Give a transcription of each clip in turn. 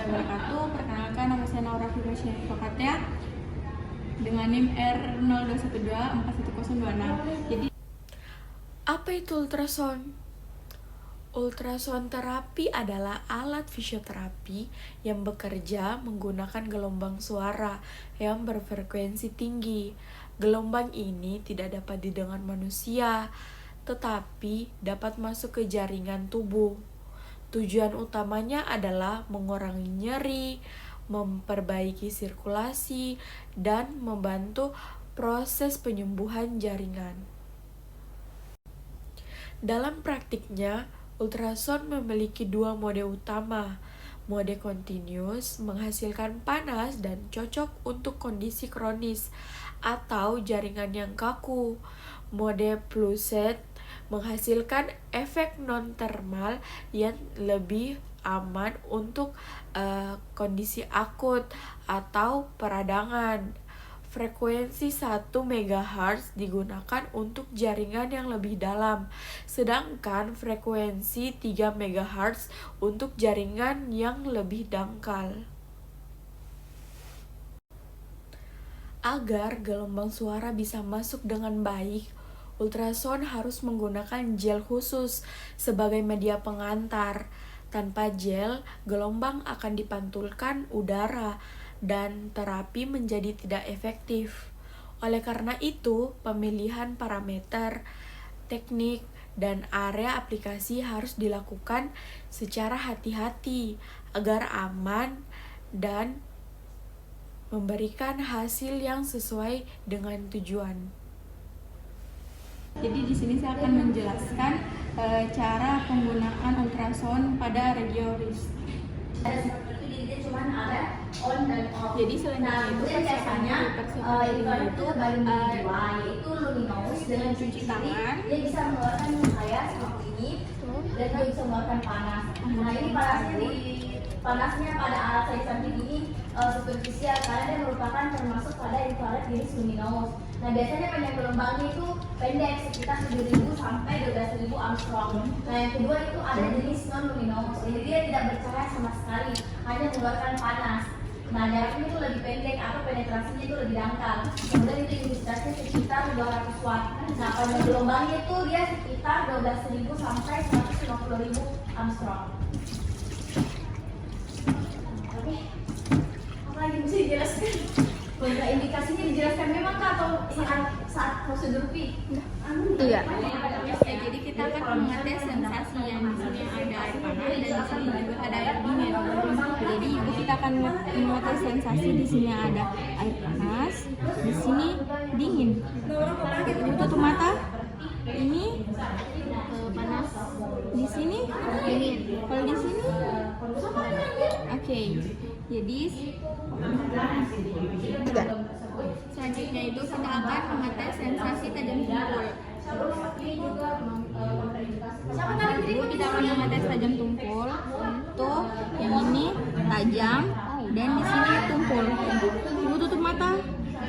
wabarakatuh. Perkenalkan, nama saya Naura Firmasya Advokatnya dengan NIM R0212411026. Jadi, apa itu ultrasound? Ultrasound terapi adalah alat fisioterapi yang bekerja menggunakan gelombang suara yang berfrekuensi tinggi. Gelombang ini tidak dapat didengar manusia, tetapi dapat masuk ke jaringan tubuh. Tujuan utamanya adalah mengurangi nyeri, memperbaiki sirkulasi, dan membantu proses penyembuhan jaringan. Dalam praktiknya, ultrasound memiliki dua mode utama. Mode continuous menghasilkan panas dan cocok untuk kondisi kronis atau jaringan yang kaku. Mode pulsed menghasilkan efek non-termal yang lebih aman untuk kondisi akut atau peradangan. Frekuensi 1 MHz digunakan untuk jaringan yang lebih dalam, sedangkan frekuensi 3 MHz untuk jaringan yang lebih dangkal. Agar gelombang suara bisa masuk dengan baik, ultrasound harus menggunakan gel khusus sebagai media pengantar. Tanpa gel, gelombang akan dipantulkan udara dan terapi menjadi tidak efektif. Oleh karena itu, pemilihan parameter, teknik, dan area aplikasi harus dilakukan secara hati-hati agar aman dan memberikan hasil yang sesuai dengan tujuan. Jadi di sini saya akan menjelaskan cara penggunaan ultrasound pada regioris. Jadi selanjutnya itu persiapannya itu luminous dengan cuci tangan. Dia bisa mengeluarkan cahaya seperti ini dan dia bisa mengeluarkan panas. Nah ini panasnya pada alat saya samping ini superficial karena dia merupakan termasuk pada infrared jenis luminous. Nah biasanya panjang gelombangnya itu pendek sekitar 7.000 sampai 12.000 Armstrong. Nah yang kedua itu ada jenis non luminous, jadi dia tidak bercahaya sama sekali, hanya mengeluarkan panas. Nah jaraknya itu lebih pendek atau penetrasinya itu lebih dangkal. Kemudian itu intensitasnya sekitar 200 watt. Nah panjang gelombangnya itu dia sekitar 12.000 sampai 150.000 Armstrong. Oke, apa lagi bisa dijelaskan? Kontraindikasinya dijelaskan memang kah atau saat prosedur P? Iya. Jadi kita akan mengetes sensasi yang di sini ada air panas dan di sini juga ada air dingin. Jadi kita akan mengetes sensasi di sini ada air panas, di sini dingin. Tutup mata. Ini panas. Di sini dingin. Kalau di sini oke. Jadi selanjutnya itu kita akan mengetes sensasi tajam tumpul. Kita akan mengetes tajam tumpul. Tuh, yang ini tajam dan di sini tumpul. Ibu tutup mata.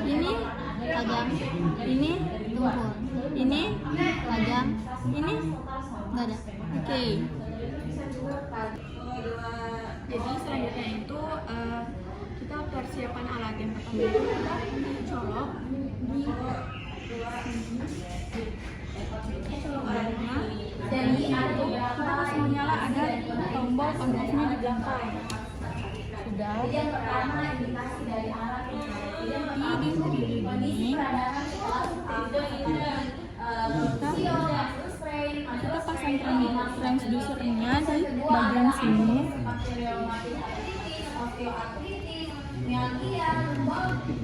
Ini tajam. Ini tumpul. Ini tajam. Ini nggak ada. Oke. Jadi selanjutnya itu kita persiapan alat. Yang pertama itu kita colok alatnya, dan kita kasih menyala ada tombol on off-nya di belakang. Sudah. Yang pertama indikasi dari alat Ini kita pasang transducernya di bagian sini.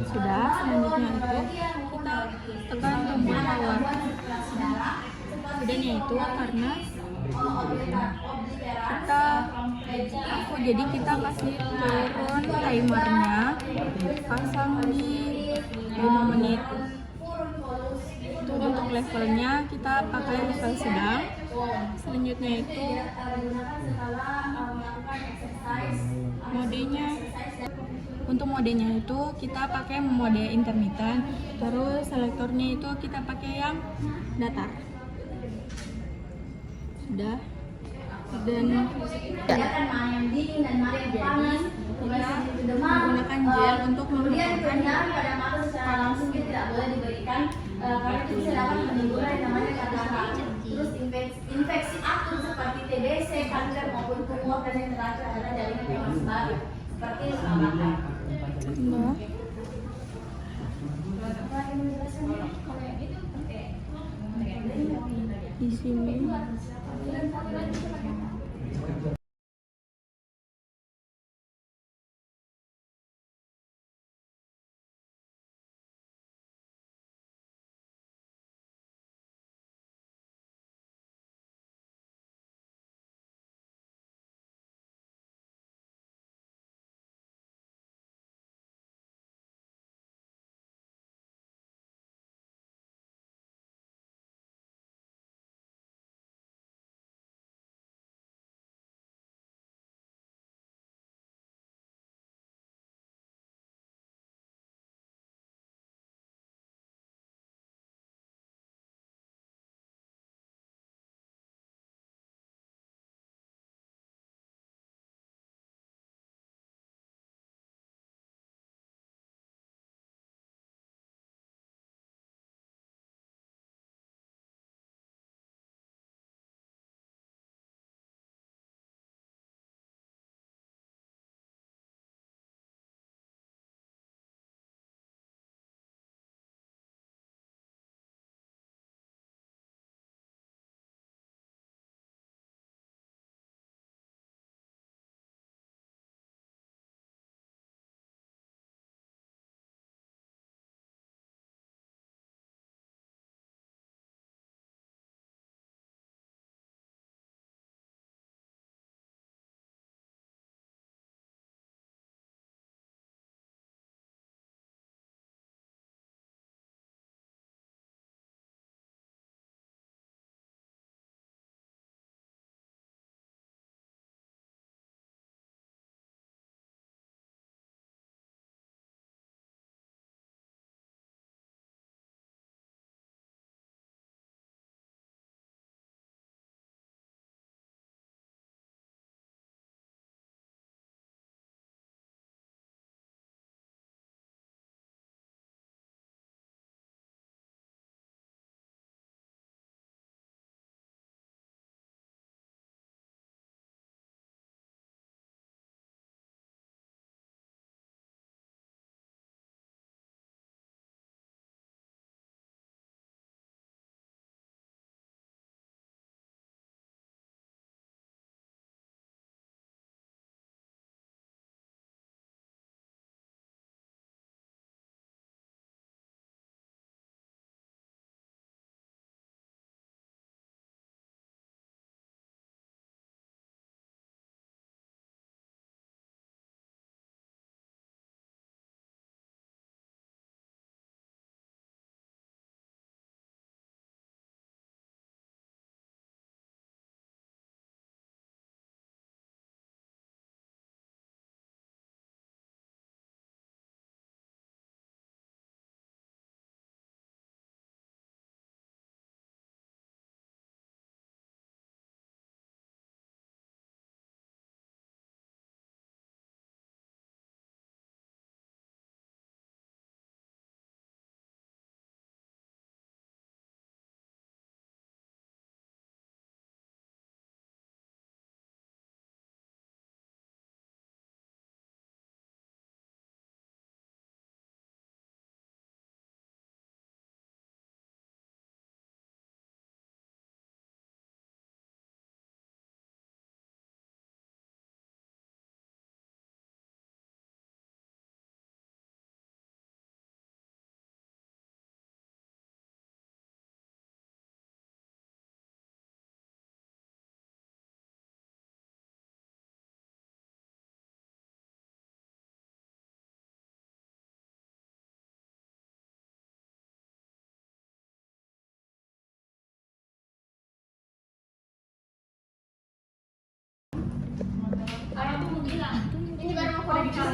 Sudah, selanjutnya itu kita tekan tombol power. Sudahnya itu karena jadi kita kasih turun timernya, pasang di 5 menit. Itu untuk levelnya kita pakai level sedang. Selanjutnya itu modenya. Untuk modenya itu kita pakai mode intermittent. Terus selektornya itu kita pakai yang datar. Sudah. dan Bedakan mana yang dingin dan mana yang panas. Kemudian itu demam. menggunakan gel untuk Kemudian menurunkan penyiraman pada mata secara langsung itu tidak boleh diberikan karena itu bisa dapat menimbulkan yang namanya katarak. Terus infeksi akut seperti TBC, kanker maupun tumor, dan yang terakhir adalah jaringan hewan baru seperti selamatkan. Nah, di sini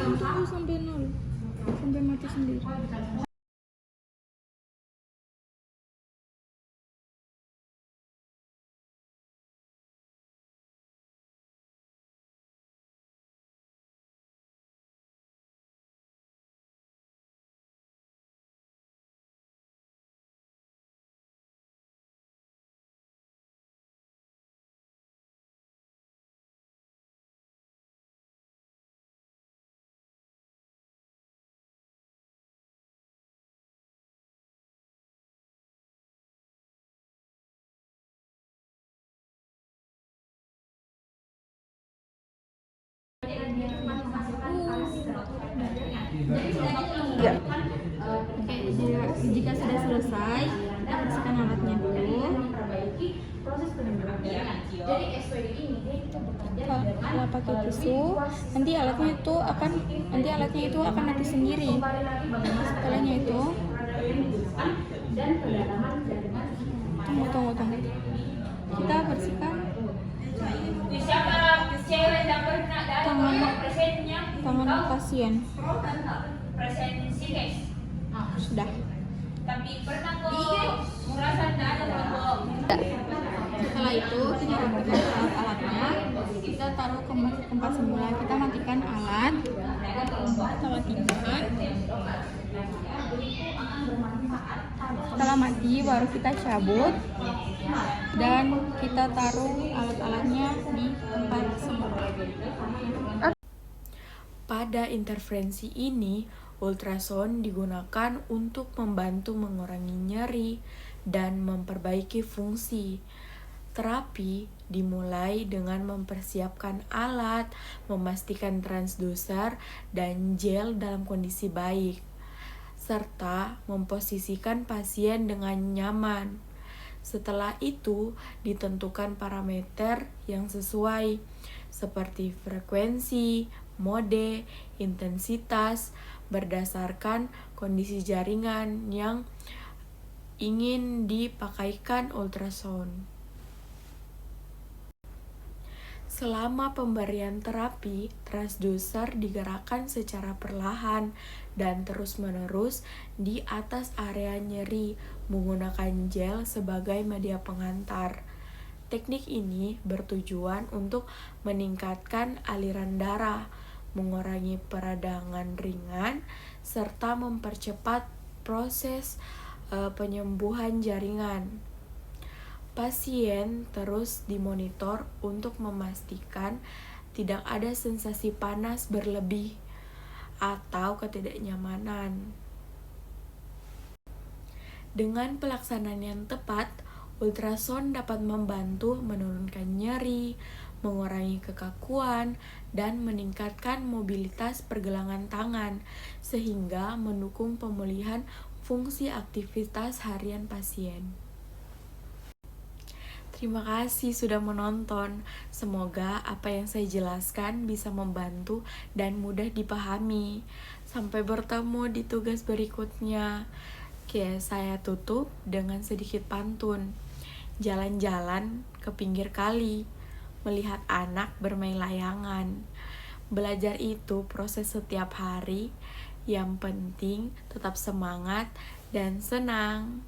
tunggu sampai nol, sampai mati sendiri. Ya. Oke, jika sudah selesai, kita bersihkan alatnya dulu. Proses pengembangan. Jadi SPD ini kita bekerja Kalau pakai tisu, nanti alatnya itu akan mati sendiri. Setelahnya itu, dan pendalaman jaringan. tunggu. Kita bersihkan tangan pasien. Sudah. Setelah itu kita rapikan alat-alatnya, kita taruh ke tempat semula. Kita matikan alat, setelah mati baru kita cabut dan kita taruh alat-alatnya di tempat semula. Pada intervensi ini, ultrasound digunakan untuk membantu mengurangi nyeri dan memperbaiki fungsi. Terapi dimulai dengan mempersiapkan alat, memastikan transduser dan gel dalam kondisi baik, serta memposisikan pasien dengan nyaman. Setelah itu, ditentukan parameter yang sesuai, seperti frekuensi, mode, intensitas, berdasarkan kondisi jaringan yang ingin dipakaikan ultrasound. Selama pemberian terapi, transducer digerakkan secara perlahan dan terus-menerus di atas area nyeri menggunakan gel sebagai media pengantar. Teknik ini bertujuan untuk meningkatkan aliran darah, mengurangi peradangan ringan, serta mempercepat proses penyembuhan jaringan. Pasien terus dimonitor untuk memastikan tidak ada sensasi panas berlebih atau ketidaknyamanan. Dengan pelaksanaan yang tepat, ultrasound dapat membantu menurunkan nyeri, mengurangi kekakuan, dan meningkatkan mobilitas pergelangan tangan, sehingga mendukung pemulihan fungsi aktivitas harian pasien. Terima kasih sudah menonton. Semoga apa yang saya jelaskan bisa membantu dan mudah dipahami. Sampai bertemu di tugas berikutnya. Oke, saya tutup dengan sedikit pantun. Jalan-jalan ke pinggir kali, melihat anak bermain layangan. Belajar itu proses setiap hari, yang penting tetap semangat dan senang.